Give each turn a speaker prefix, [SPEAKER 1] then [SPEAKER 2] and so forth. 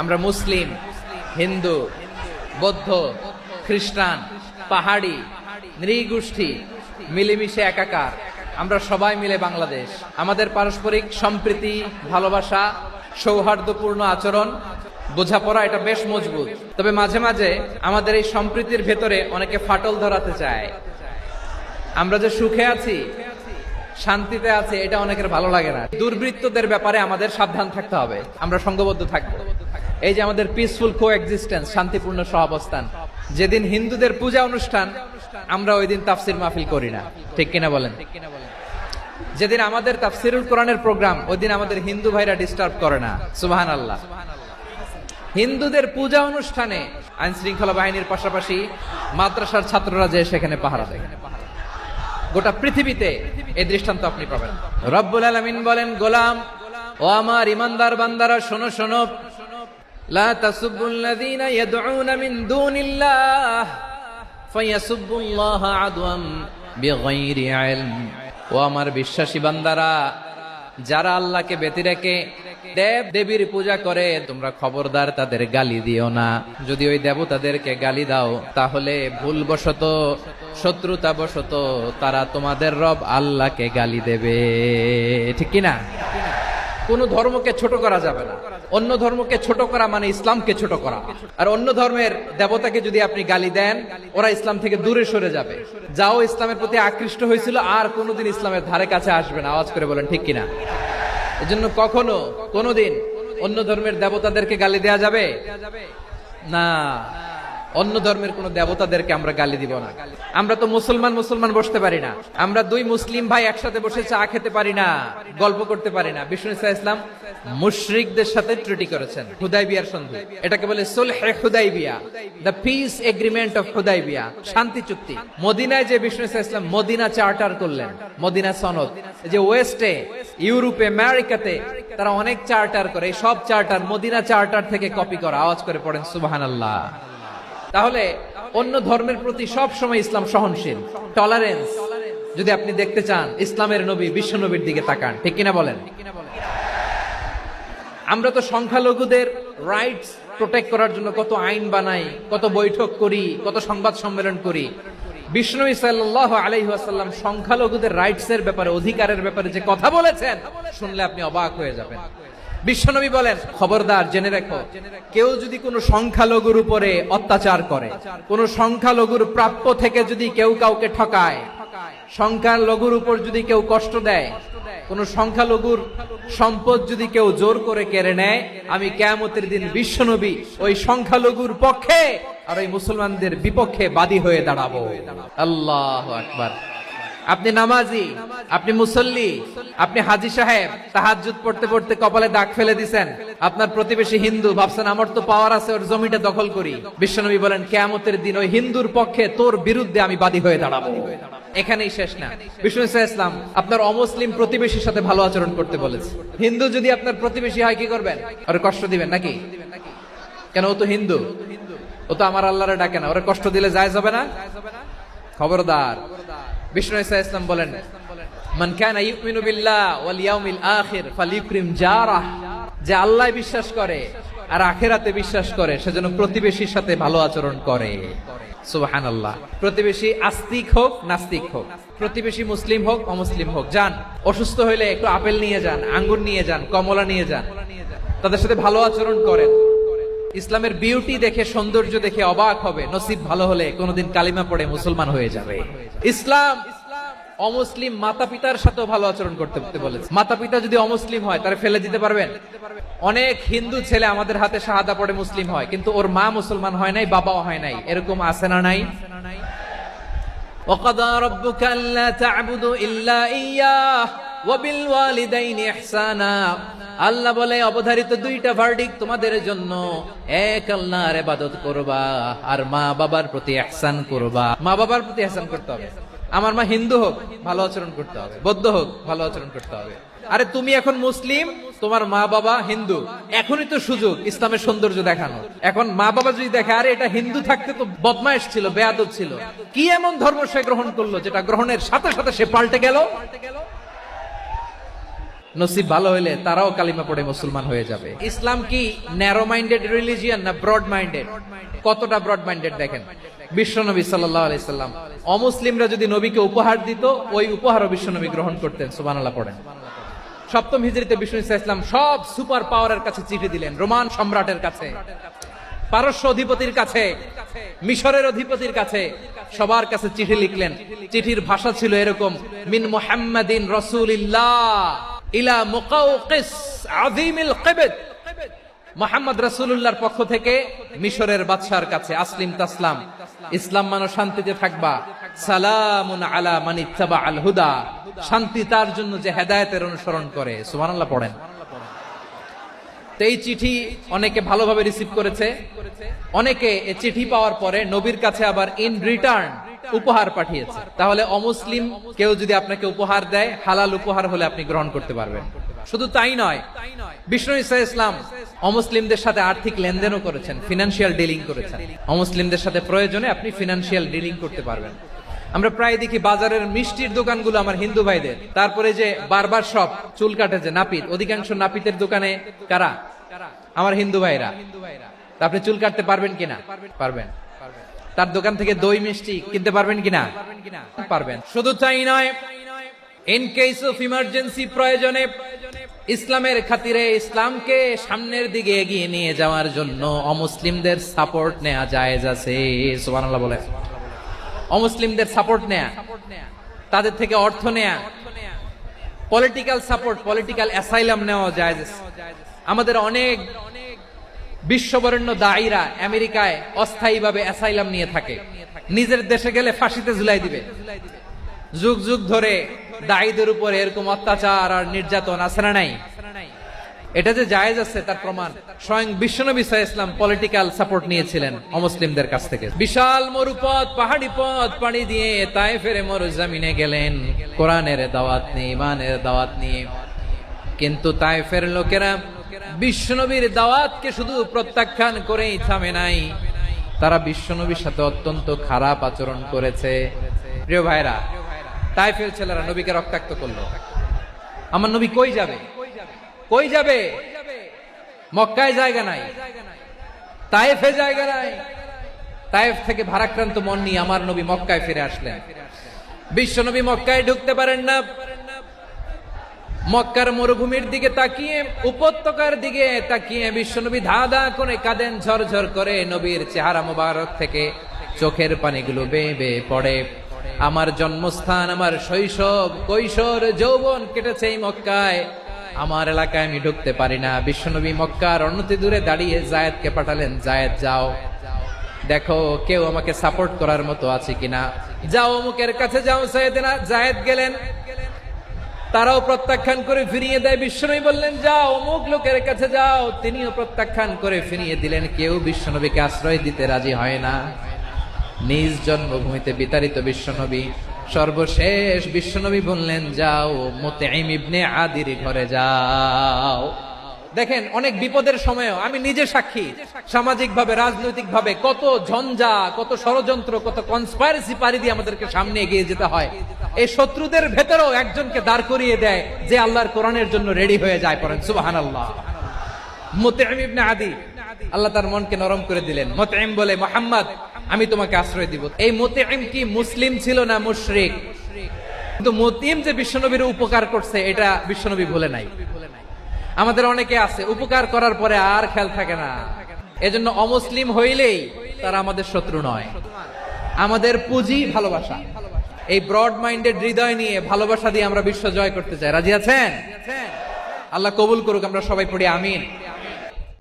[SPEAKER 1] আমরা মুসলিম, হিন্দু, বৌদ্ধ, খ্রিস্টান, পাহাড়ি, নৃগোষ্ঠী মিলেমিশে একাকার। আমরা সবাই মিলে বাংলাদেশ। আমাদের পারস্পরিক সম্প্রীতি, ভালোবাসা, সৌহার্দ্যপূর্ণ আচরণ, বোঝাপড়া এটা বেশ মজবুত। তবে মাঝে মাঝে আমাদের এই সম্প্রীতির ভেতরে অনেকে ফাটল ধরাতে চায়। আমরা যে সুখে আছি, শান্তিতে আছে, এটা অনেকের ভালো লাগে না। দুর্বৃত্তদের ব্যাপারে আমাদের সাবধান থাকতে হবে, আমরা সংঘবদ্ধ থাকবো। এই যে আমাদের পিসফুল কো এক্সিস্টেন্স, শান্তিপূর্ণ সহাবস্থান। যেদিন হিন্দুদের পূজা অনুষ্ঠান, আমরা ওই দিন তাফসির মাহফিল করি না, ঠিক কিনা বলেন? যেদিন আমাদের তাফসিরুল কোরআনের প্রোগ্রাম, ওই দিন আমাদের হিন্দু ভাইরা ডিস্টার্ব করে না। সুবহানাল্লাহ। হিন্দুদের পূজা অনুষ্ঠানে আইন শৃঙ্খলা বাহিনীর পাশাপাশি মাদ্রাসার ছাত্ররা যে সেখানে পাহারা দেয়। গোটা পৃথিবীতে এই দৃষ্টান্ত আপনি পাবেন। রব্বুল আলামিন বলেন, গোলাম ও আমার ইমানদার বান্দারা, শোনো শোনো, লা তাসুবুল্লাযীনা ইয়াদউনা মিন দুনিল্লাহ ফায়াসুবুল্লাহা আদওয়াম বিগাইরি ইলম। ও আমার বিশ্বাসী বান্দারা, যারা আল্লাহকে ব্যতি রেখে দেব দেবীর পূজা করে, তোমরা খবরদার তাদের গালি দিও না। যদি ওই দেবতাদেরকে গালি দাও, তাহলে ভুলবশত, শত্রুতাবশত তারা তোমাদের রব আল্লাহকে গালি দেবে, ঠিক কিনা? কোন ধর্মকে ছোট করা যাবে না। অন্য ধর্মকে ছোট করা মানে ইসলামকে ছোট করা। আর অন্য ধর্মের দেবতাকে যদি আপনি গালি দেন, ওরা ইসলাম থেকে দূরে সরে যাবে। যাও ইসলামের প্রতি আকৃষ্ট হয়েছিল, আর কোনোদিন ইসলামের ধারে কাছে আসবে না। আওয়াজ করে বলেন ঠিক কিনা? এজন্য কখনো কোনোদিন অন্য ধর্মের দেবতাদেরকে গালি দেয়া যাবে না। অন্য ধর্মের কোন দেবতাদেরকে আমরা গালি দিব না। আমরা তো মুসলমান বসতে পারি না। আমরা দুই মুসলিম ভাই একসাথে বসে চা খেতে পারি না, গল্প করতে পারি না। বিষ্ণু ইসলাম মুশরিকদের সাথে ট্রিটি করেছেন হুদাইবিয়ার সন্ধি। এটাকে বলে সুলহে হুদাইবিয়া, the peace agreement of Hudaibiya, শান্তি চুক্তি। মদিনায় যে বিষ্ণু ইসলাম মদিনা চার্টার করলেন, মদিনা সনদ। যে ওয়েস্টে, ইউরোপে, আমেরিকাতে তারা অনেক চার্টার করে, এই সব চার্টার মদিনা চার্টার থেকে কপি করা। আওয়াজ করে পড়েন সুবহানাল্লাহ। তাহলে অন্য ধর্মের প্রতি সব সময় ইসলাম সহনশীল, টলারেন্স। যদি আপনি দেখতে চান, ইসলামের নবী বিশ্ব নবীর দিকে তাকান, ঠিক কিনা বলেন? আমরা তো সংখ্যালঘুদের রাইটস প্রোটেক্ট করার জন্য কত আইন বানাই, কত বৈঠক করি, কত সংবাদ সম্মেলন করি। বিষ্ণু সাল্লাল্লাহু আলাইহি ওয়াসাল্লাম সংখ্যালঘুদের রাইটস এর ব্যাপারে, অধিকারের ব্যাপারে যে কথা বলেছেন, শুনলে আপনি অবাক হয়ে যাবেন। বিশ্বনবী বলেন, খবরদার জেনে রেখো, কেউ যদি কোনো সংখ্যালঘুর উপরে অত্যাচার করে, কোন সংখ্যালঘুর প্রাপ্য থেকে যদি কেউ কাউকে ঠকায়, সংখ্যালঘুর উপর যদি কেউ কষ্ট দেয়, কোন সংখ্যালঘুর সম্পদ যদি কেউ জোর করে কেড়ে নেয়, আমি কিয়ামতের দিন বিশ্বনবী ওই সংখ্যালঘুর পক্ষে আর ওই মুসলমানদের বিপক্ষে বাদী হয়ে দাঁড়াবো। আল্লাহু আকবার। আপনি নামাজি, আপনি মুসল্লি, আপনি হাজী সাহেব, তাহাজ্জুদ পড়তে পড়তে কপালে দাগ ফেলে দিছেন। আপনার প্রতিবেশী হিন্দু, ভাবছেন আমার তো পাওয়ার আছে, ওর জমিটা দখল করি। বিশ্বনবী বলেন, কিয়ামতের দিন ওই হিন্দুর পক্ষে তোর বিরুদ্ধে আমি বাদী হয়ে দাঁড়াবো। এখানেই শেষ না। বিষ্ণু ইসলাম আপনার অমুসলিম প্রতিবেশীর সাথে ভালো আচরণ করতে বলেছে। হিন্দু যদি আপনার প্রতিবেশী হয়, কি করবেন? ওরে কষ্ট দিবেন নাকি? কেন? ও তো হিন্দু, ও তো আমার আল্লাহরে ডাকে না, ওরে কষ্ট দিলে জায়েজ হবে না? খবরদার। বিষ্ণু ইসলাম বলেন, মান কানা ইউমিনু বিল্লাহ ওয়াল ইয়াউমিল আখির ফালিউকরিম জারাহ। যে আল্লাহ বিশ্বাস করে আর আখিরাতে বিশ্বাস করে, সেজন্য প্রতিবেশীর সাথে ভালো আচরণ করে। সুবহানাল্লাহ। প্রতিবেশী আস্তিক হোক নাস্তিক হোক, প্রতিবেশী মুসলিম হোক অমুসলিম হোক, যান অসুস্থ হইলে একটু আপেল নিয়ে যান, আঙ্গুর নিয়ে যান, কমলা নিয়ে যান, তাদের সাথে ভালো আচরণ করেন। ইসলামের বিউটি দেখে, সৌন্দর্য দেখে অবাক হবে। নসিব ভালো হলে কোনোদিন কালিমা পড়ে মুসলমান হয়ে যাবে। ইসলাম অমুসলিম মাতা পিতার সাথেও ভালো আচরণ করতে বলেছে। মাতা পিতা যদি অমুসলিম হয়, তারা ফেলে দিতে পারবেন? অনেক হিন্দু ছেলে আমাদের হাতে শাহাদা পড়ে মুসলিম হয়, কিন্তু ওর মা মুসলমান হয় নাই, বাবাও হয় নাই। এরকম আছে না নাই? ওয়াকাদা রাব্বুকা আল্লা তা'বুদু ইল্লা ইয়্যাহ ওয়া বিল ওয়ালিদাইনি ইহসানা। আল্লাহ বলে, অবধারিত দুইটা ভার্ডিক্ট তোমাদের জন্য, এক আল্লাহর ইবাদত করবা আর মা বাবার প্রতি ইহসান করবা। মা বাবার প্রতি ইহসান করতে হবে। আমার মা হিন্দু হোক, ভালো আচরণ করতে হবে, বৌদ্ধ হোক, ভালো আচরণ করতে হবে। আরে তুমি এখন মুসলিম, তোমার মা বাবা হিন্দু, এখনই তো সুযোগ ইসলামের সৌন্দর্য দেখানো। এখন মা বাবা যদি দেখে, আরে এটা হিন্দু থাকতে তো বদমাইশ ছিল, বেয়াদব ছিল, কি এমন ধর্ম সে গ্রহণ করলো যেটা গ্রহণের সাথে সাথে সে পাল্টে গেল। নসিব ভালো হইলে তারাও কালিমা পড়ে মুসলমান হয়ে যাবে। ইসলাম কি ন্যারো মাইন্ডেড রিলিজিয়ান না ব্রড মাইন্ডেড? কতটা ব্রড মাইন্ডেড দেখেন, বিশ্বনবী সাল্লাল্লাহু আলাইহি সাল্লাম অমুসলিমরা যদি নবীকে উপহার দিত, ওই উপহারও বিশ্বনবী গ্রহণ করতেন। সুবহানাল্লাহ পড়েন। সপ্তম হিজরিতে বিষ্ণু ইসলাম সব সুপার পাওয়ারের কাছে চিঠি দিলেন, রোমান সম্রাটের কাছে, পারস্য অধিপতির কাছে, মিশরের অধিপতির কাছে, সবার কাছে চিঠি লিখলেন। চিঠির ভাষা ছিল এরকম, মিন মুহাম্মাদিন রাসূলিল্লাহ ইলা মুকাওকিস আযীমিল কিবত। মুহাম্মদ রাসূলুল্লাহর পক্ষ থেকে মিশরের বাদশার কাছে, আসলিম তাসলাম, ইসলাম মানো শান্তিতে থাকবা, সালামুন আলা মান ইত্তাবাআল হুদা, শান্তি তার জন্য যে হেদায়েতের অনুসরণ করে। সুবহানাল্লাহ পড়েন। এই চিঠি অনেকে ভালোভাবে রিসিভ করেছে, অনেকে এই চিঠি পাওয়ার পরে নবীর কাছে আবার ইন রিটার্ন উপহার পাঠিয়েছে। তাহলে অমুসলিম কেউ যদি আপনাকে উপহার দেয়, হালাল উপহার হলে আপনি গ্রহণ করতে পারবেন। শুধু তাই নয়, বিষ্ণু ঈসা ইসলাম অমুসলিমদের সাথে আর্থিক লেনদেনও করেছেন, ফিনান্সিয়াল ডিলিং করেছেন। অমুসলিমদের সাথে প্রয়োজনে আপনি ফিনান্সিয়াল ডিলিং করতে পারবেন। আমরা প্রায় দেখি বাজারের মিষ্টির দোকানগুলো আমার হিন্দু ভাইদের, তারপরে যে বারবার শপ, চুল কাটে যে নাপিত, অধিকাংশ নাপিতের দোকানে কারা? আমার হিন্দু ভাইরা। তা আপনি চুল কাটতে পারবেন কিনা? পারবেন। তার দোকান থেকে দই মিষ্টি কিনতে পারবেন কিনা? পারবেন। শুধু তাই নয়, ইন কেস অফ ইমার্জেন্সি, প্রয়োজনে ইসলামের খাতিরে, ইসলামকে সামনের দিকে এগিয়ে নিয়ে যাওয়ার জন্য অমুসলিমদের সাপোর্ট নেওয়া জায়েজ আছে। সুবহানাল্লাহ বলে। অমুসলিমদের সাপোর্ট নেয়া, তাদের থেকে অর্থ নেয়া, পলিটিক্যাল সাপোর্ট, পলিটিক্যাল অ্যাসাইলাম নেওয়া জায়েজ আছে। আমাদের অনেক বিশ্ববরেণ্য দায়ীরা আমেরিকায় অস্থায়ীভাবে অ্যাসাইলাম নিয়ে থাকে, নিজের দেশে গেলে ফাঁসিতে ঝুলাই দিবে। যুগ যুগ ধরে দায়ীদের উপর এরকম অত্যাচার আর নির্যাতন আছে না নাই? এটা যে জায়েজ আছে তার প্রমাণ স্বয়ং বিশ্বনবী সাল্লাল্লাহু আলাইহি ওয়াসাল্লাম পলিটিক্যাল সাপোর্ট নিয়েছিলেন অমুসলিমদের কাছ থেকে। বিশাল মরুপথ, পাহাড়ি পথ পাড়ি দিয়ে তায়েফের মরুজমিনে গেলেন কোরআনের দাওয়াত নিয়ে, ঈমানের দাওয়াত নিয়ে। কিন্তু তায়েফের লোকেরা বিশ্বনবীর দাওয়াতকে শুধু প্রত্যাখ্যান করেই থামে নাই, তারা বিশ্বনবীর সাথে অত্যন্ত খারাপ আচরণ করেছে। প্রিয় ভাইরা, তায়েফের ছেলেরা নবীকে রক্তাক্ত করলো। আমার নবী কই যাবে? কই যাবে? মক্কায় জায়গা নাই, তায়েফে জায়গা নাই। তায়েফ থেকে ভারাক্রান্ত মন নিয়ে আমার নবী মক্কায় ফিরে আসলেন। বিশ্বনবী মক্কায় ঢুকতে পারেন না। মক্কার মরুভূমির দিকে তাকিয়ে, উপত্যকার দিকে তাকিয়ে বিশ্বনবী ধা ধা করে কাঁদেন, ঝরঝর করে। নবীর চেহারা মোবারক থেকে চোখের পানিগুলো বেয়ে বেয়ে পড়ে। আমার জন্মস্থান, আমার শৈশব, কৈশোর, যৌবন কেটেছে এই মক্কায়, আমার এলাকায় আমি ঢুকতে পারি না। বিশ্বনবী মক্কার অনতি দূরে দাঁড়িয়ে জায়েদকে পাঠালেন, জায়েদ যাও, দেখো কেউ আমাকে সাপোর্ট করার মতো আছে কিনা, যাও অমুকের কাছে যাও। জায়েদ গেলেন, তারাও প্রত্যাখ্যান করে ফিরিয়ে দেয়। বিশ্বনবী বললেন যাও অমুক লোকের কাছে যাও, তিনিও প্রত্যাখ্যান করে ফিরিয়ে দিলেন। কেউ বিশ্বনবীকে আশ্রয় দিতে রাজি হয় না। নিজ জন্মভূমিতে বিতাড়িত বিশ্বনবী, সর্বশেষ বিশ্বনবী বললেন যাও মুতঈম ইবনে আদির ঘরে যাও। দেখেন, অনেক বিপদের সময়ও আমি নিজে সাক্ষী, সামাজিক ভাবে, রাজনৈতিক ভাবে কত ঝঞ্ঝা, কত ষড়যন্ত্র, কত কনস্পাইরেসি পাড়ি দিয়ে আমাদেরকে সামনে এগিয়ে যেতে হয়। এই শত্রুদের ভেতরেও একজনকে দাঁড় করিয়ে দেয় যে আল্লাহর কোরআনের জন্য রেডি হয়ে যায়। পড়েন সুবহানাল্লাহ। মুতঈম ইবনে আদি, আল্লাহ তার মনকে নরম করে দিলেন। মুতঈম বলে, মুহাম্মদ আমি তোমাকে আশ্রয় দিব। এই মুতঈম কি মুসলিম ছিল না মুশরিক? কিন্তু মুতঈম যে বিশ্বনবীর উপকার করছে এটা বিশ্বনবী ভুলে নাই। আমাদের অনেকে আছে উপকার করার পরে আর খেয়াল থাকে না। এজন্য অমুসলিম হইলেই তারা আমাদের শত্রু নয়। আমাদের পুঁজি ভালোবাসা। এই ব্রড মাইন্ডেড হৃদয় নিয়ে, ভালোবাসা দিয়ে আমরা বিশ্ব জয় করতে চাই। রাজি আছেন? আল্লাহ কবুল করুক। আমরা সবাই পড়ি আমিন।